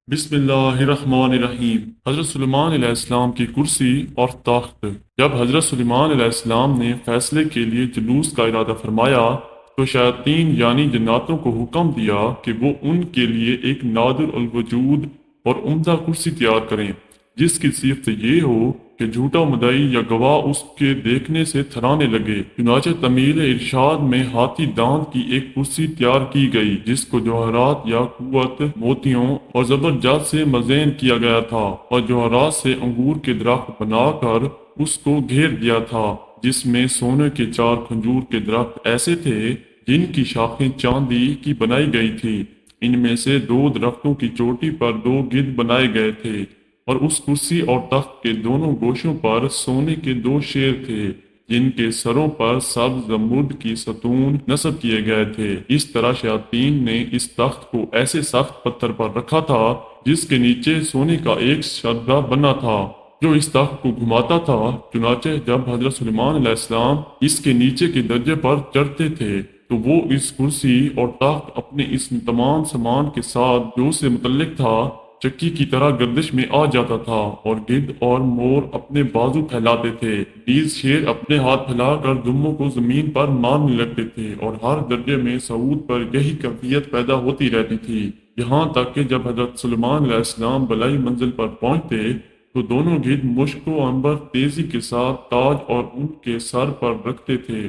بسم اللہ الرحمن الرحیم۔ حضرت سلیمان علیہ السلام کی کرسی اور تخت۔ جب حضرت سلیمان علیہ السلام نے فیصلے کے لیے جلوس کا ارادہ فرمایا تو شیاطین یعنی جناتوں کو حکم دیا کہ وہ ان کے لیے ایک نادر الوجود اور عمدہ کرسی تیار کریں جس کی صفت یہ ہو کہ جھوٹا مدعی یا گواہ اس کے دیکھنے سے تھرانے لگے۔ چنانچہ تعمیل ارشاد میں ہاتھی دانت کی ایک کرسی تیار کی گئی جس کو جوہرات یا قوت موتیوں اور زبرجد سے مزین کیا گیا تھا اور جوہرات سے انگور کے درخت بنا کر اس کو گھیر دیا تھا، جس میں سونے کے 4 کھجور کے درخت ایسے تھے جن کی شاخیں چاندی کی بنائی گئی تھی۔ ان میں سے 2 درختوں کی چوٹی پر 2 گدھ بنائے گئے تھے اور اس کرسی اور تخت کے دونوں گوشوں پر سونے کے 2 شیر تھے جن کے سروں پر سبز زمرد کی ستون نصب کیے گئے تھے۔ اس طرح شیاطین نے اس تخت کو ایسے سخت پتھر پر رکھا تھا جس کے نیچے سونے کا ایک شردہ بنا تھا جو اس تخت کو گھماتا تھا۔ چنانچہ جب حضرت سلیمان علیہ السلام اس کے نیچے کے درجے پر چڑھتے تھے تو وہ اس کرسی اور تخت اپنے اس تمام سامان کے ساتھ جو اس سے متعلق تھا چکی کی طرح گردش میں آ جاتا تھا، اور گدھ اور مور اپنے بازو پھیلاتے تھے۔ 20 شیر اپنے ہاتھ پھیلا کر دموں کو زمین پر مارنے لگتے تھے، اور ہر درجے میں صعود پر یہی کیفیت پیدا ہوتی رہتی تھی، یہاں تک کہ جب حضرت سلیمان علیہ السلام بلائی منزل پر پہنچتے تو دونوں گدھ مشک و عنبر تیزی کے ساتھ تاج اور ان کے سر پر رکھتے تھے،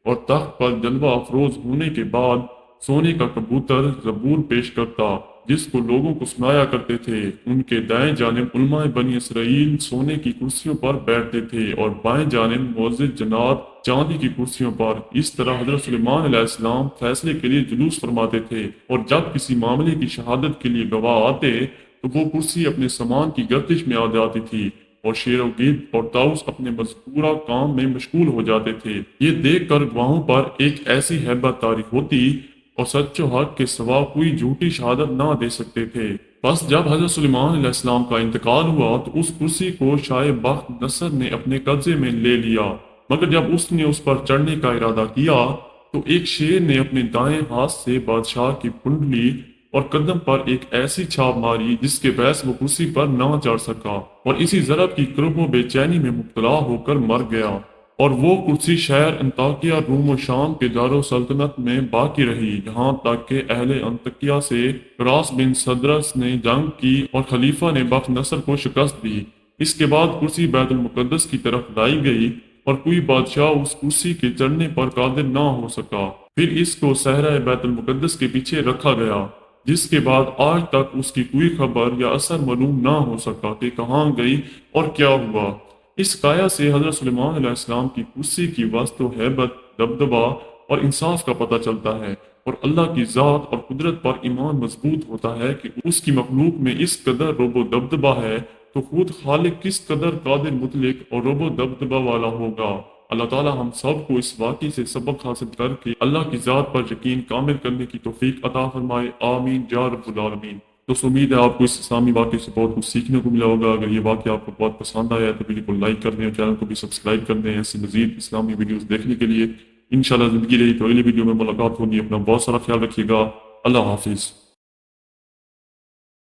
اور تخت پر جلوہ افروز ہونے کے بعد سونے کا کبوتر زبور پیش کرتا جس کو لوگوں کو سنایا کرتے تھے۔ ان کے دائیں جانب علماء بنی اسرائیل سونے کی کرسیوں پر بیٹھتے تھے اور بائیں جانب معزز جنات چاندی کی کرسیوں پر۔ اس طرح حضرت سلیمان علیہ السلام فیصلے کے لیے جلوس فرماتے تھے، اور جب کسی معاملے کی شہادت کے لیے گواہ آتے تو وہ کرسی اپنے سامان کی گردش میں آ جاتی تھی، اور شیر و گدھ اور طاؤس اپنے مذکورہ کام میں مشغول ہو جاتے تھے۔ یہ دیکھ کر گواہوں پر ایک ایسی ہیبت طاری ہوتی اور سچ و حق کے سوا کوئی جھوٹی شہادت نہ دے سکتے تھے۔ بس جب حضرت سلیمان علیہ السلام کا انتقال ہوا تو اس کرسی کو شاہ بخت نصر نے اپنے قبضے میں لے لیا، مگر جب اس نے اس پر چڑھنے کا ارادہ کیا تو ایک شیر نے اپنے دائیں ہاتھ سے بادشاہ کی کنڈلی اور قدم پر ایک ایسی چھاپ ماری جس کے باعث وہ کرسی پر نہ چڑھ سکا، اور اسی ضرب کی کرب و بے چینی میں مبتلا ہو کر مر گیا، اور وہ کرسی شہر انطاکیہ روم و شام کے دار و سلطنت میں باقی رہی یہاں تک کہ اہل انطاکیہ سے راس بن صدرس نے جنگ کی اور خلیفہ نے بخت نصر کو شکست دی۔ اس کے بعد کرسی بیت المقدس کی طرف لائی گئی اور کوئی بادشاہ اس کرسی کے چڑھنے پر قادر نہ ہو سکا۔ پھر اس کو صحرا بیت المقدس کے پیچھے رکھا گیا، جس کے بعد آج تک اس کی کوئی خبر یا اثر معلوم نہ ہو سکا کہ کہاں گئی اور کیا ہوا۔ اس قایا سے حضرت سلیمان علیہ السلام کی کرسی کی وسط و ہیبت، دبدبہ اور انصاف کا پتہ چلتا ہے، اور اللہ کی ذات اور قدرت پر ایمان مضبوط ہوتا ہے کہ اس کی مخلوق میں اس قدر رعب و دبدبہ ہے تو خود خالق کس قدر قادر مطلق اور رعب و دبدبہ والا ہوگا۔ اللہ تعالی ہم سب کو اس واقعے سے سبق حاصل کر کے اللہ کی ذات پر یقین کامل کرنے کی توفیق عطا فرمائے، آمین یا رب العالمین۔ تو امید ہے آپ کو اس اسلامی واقعے سے بہت کچھ سیکھنے کو ملا ہوگا۔ اگر یہ واقعہ آپ کو بہت پسند آیا ہے تو ویڈیو کو لائک کر دیں اور چینل کو بھی سبسکرائب کر دیں ایسی مزید اسلامی ویڈیوز دیکھنے کے لیے۔ انشاءاللہ زندگی رہی تو اگلی ویڈیو میں ملاقات ہوگی۔ اپنا بہت سارا خیال رکھیے گا۔ اللہ حافظ۔